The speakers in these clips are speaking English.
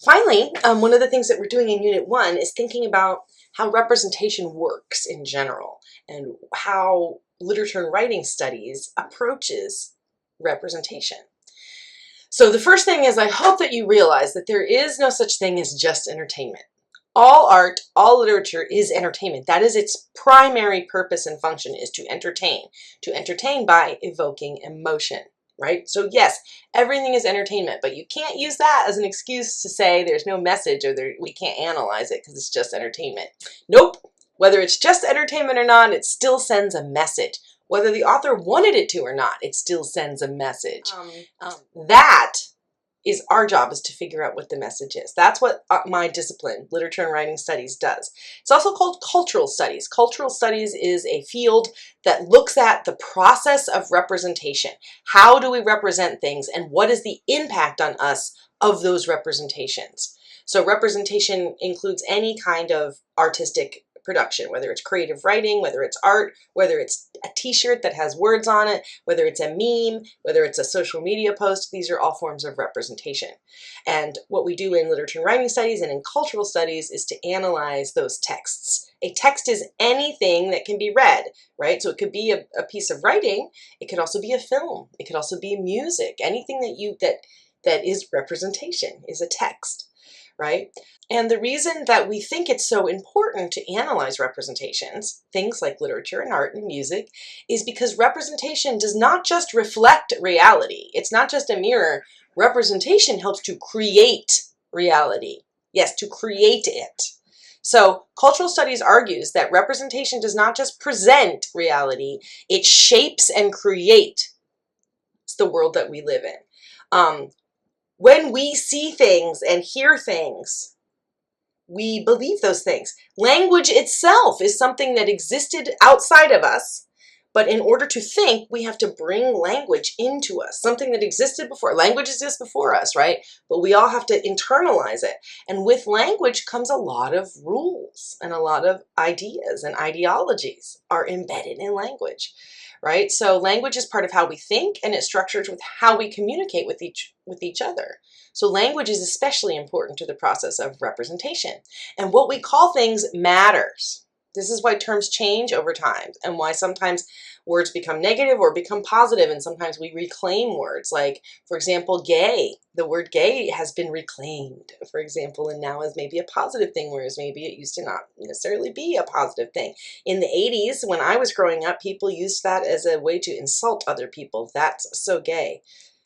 Finally, one of the things that we're doing in Unit 1 is thinking about how representation works in general and how literature and writing studies approaches representation. So the first thing is I hope that you realize that there is no such thing as just entertainment. All art, all literature is entertainment. That is its primary purpose and function, is to entertain by evoking emotion. Right? So yes, everything is entertainment, but you can't use that as an excuse to say there's no message or we can't analyze it because it's just entertainment. Nope. Whether it's just entertainment or not, it still sends a message. Whether the author wanted it to or not, it still sends a message. That is our job, is to figure out what the message is. That's what my discipline, literature and writing studies, does. It's also called cultural studies. Cultural studies is a field that looks at the process of representation. How do we represent things, and what is the impact on us of those representations? So representation includes any kind of artistic production, whether it's creative writing, whether it's art, whether it's a t-shirt that has words on it, whether it's a meme, whether it's a social media post. These are all forms of representation. And what we do in literature and writing studies and in cultural studies is to analyze those texts. A text is anything that can be read, right? So it could be a piece of writing. It could also be a film. It could also be music. Anything that is representation is a text, right? And the reason that we think it's so important to analyze representations, things like literature and art and music, is because representation does not just reflect reality. It's not just a mirror. Representation helps to create reality. Yes, to create it. So cultural studies argues that representation does not just present reality, it shapes and creates the world that we live in. When we see things and hear things, we believe those things. Language itself is something that existed outside of us, but in order to think, we have to bring language into us, something that existed before. Language exists before us, right? But we all have to internalize it. And with language comes a lot of rules, and a lot of ideas and ideologies are embedded in language, right? So language is part of how we think, and it's structured with how we communicate with each other. So language is especially important to the process of representation. And what we call things matters. This is why terms change over time, and why sometimes words become negative or become positive, and sometimes we reclaim words. Like, for example, gay. The word gay has been reclaimed, for example, and now is maybe a positive thing, whereas maybe it used to not necessarily be a positive thing. In the 80s, when I was growing up, people used that as a way to insult other people. That's so gay,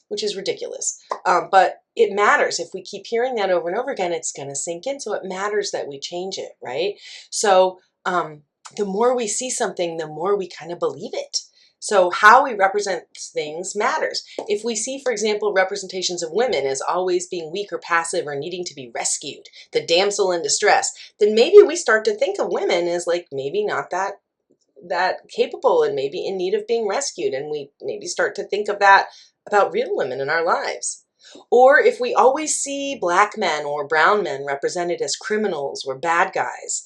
which is ridiculous. But it matters. If we keep hearing that over and over again, it's going to sink in. So it matters that we change it, right? So the more we see something, the more we kind of believe it. So how we represent things matters. If we see, for example, representations of women as always being weak or passive or needing to be rescued, the damsel in distress, then maybe we start to think of women as like maybe not that capable and maybe in need of being rescued. And we maybe start to think of that about real women in our lives. Or if we always see black men or brown men represented as criminals or bad guys,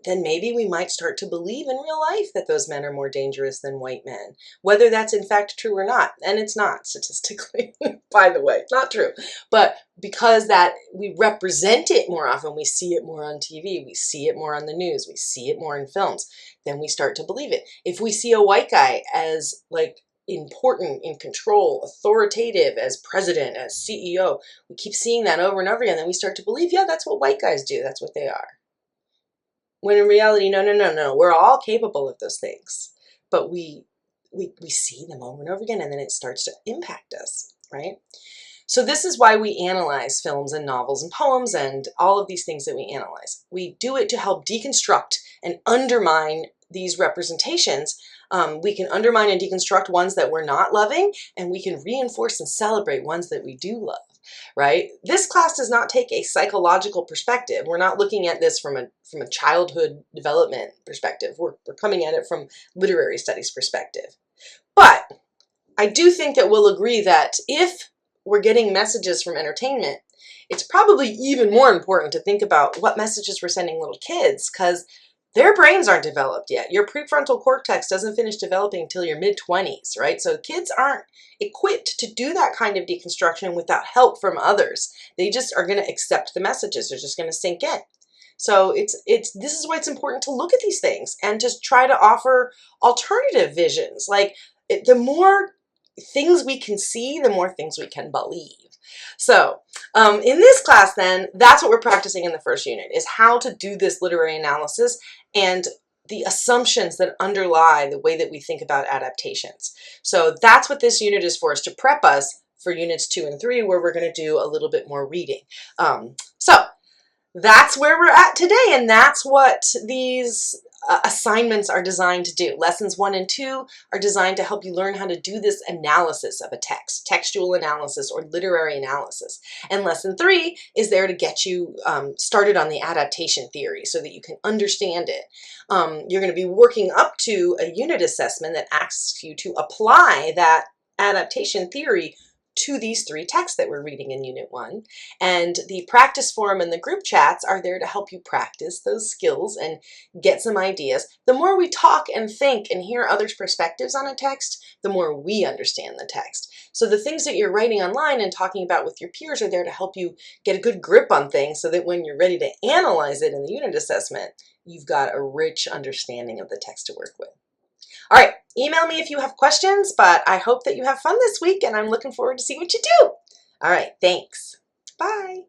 then maybe we might start to believe in real life that those men are more dangerous than white men, whether that's in fact true or not. And it's not statistically, by the way, not true. But because that we represent it more often, we see it more on TV, we see it more on the news, we see it more in films, then we start to believe it. If we see a white guy as like important, in control, authoritative, as president, as CEO, we keep seeing that over and over again, then we start to believe, yeah, that's what white guys do, that's what they are. When in reality, no, we're all capable of those things, but we see them over and over again, and then it starts to impact us, right? So this is why we analyze films and novels and poems and all of these things that we analyze. We do it to help deconstruct and undermine these representations. We can undermine and deconstruct ones that we're not loving, and we can reinforce and celebrate ones that we do love. Right? This class does not take a psychological perspective. We're not looking at this from a childhood development perspective. We're coming at it from literary studies perspective. But I do think that we'll agree that if we're getting messages from entertainment, it's probably even more important to think about what messages we're sending little kids, because their brains aren't developed yet. Your prefrontal cortex doesn't finish developing until your mid-20s, right? So kids aren't equipped to do that kind of deconstruction without help from others. They just are going to accept the messages. They're just going to sink in. So this is why it's important to look at these things and just try to offer alternative visions. Like the more things we can see, the more things we can believe. So in this class then, that's what we're practicing in the first unit, is how to do this literary analysis and the assumptions that underlie the way that we think about adaptations. So that's what this unit is for, is to prep us for units 2 and 3, where we're going to do a little bit more reading. So that's where we're at today, and that's what these assignments are designed to do. Lessons 1 and 2 are designed to help you learn how to do this analysis of a text, textual analysis or literary analysis. And lesson 3 is there to get you started on the adaptation theory so that you can understand it. You're going to be working up to a unit assessment that asks you to apply that adaptation theory to these 3 texts that we're reading in Unit 1. And the practice forum and the group chats are there to help you practice those skills and get some ideas. The more we talk and think and hear others' perspectives on a text, the more we understand the text. So the things that you're writing online and talking about with your peers are there to help you get a good grip on things so that when you're ready to analyze it in the unit assessment, you've got a rich understanding of the text to work with. All right, email me if you have questions, but I hope that you have fun this week, and I'm looking forward to see what you do. All right, thanks. Bye.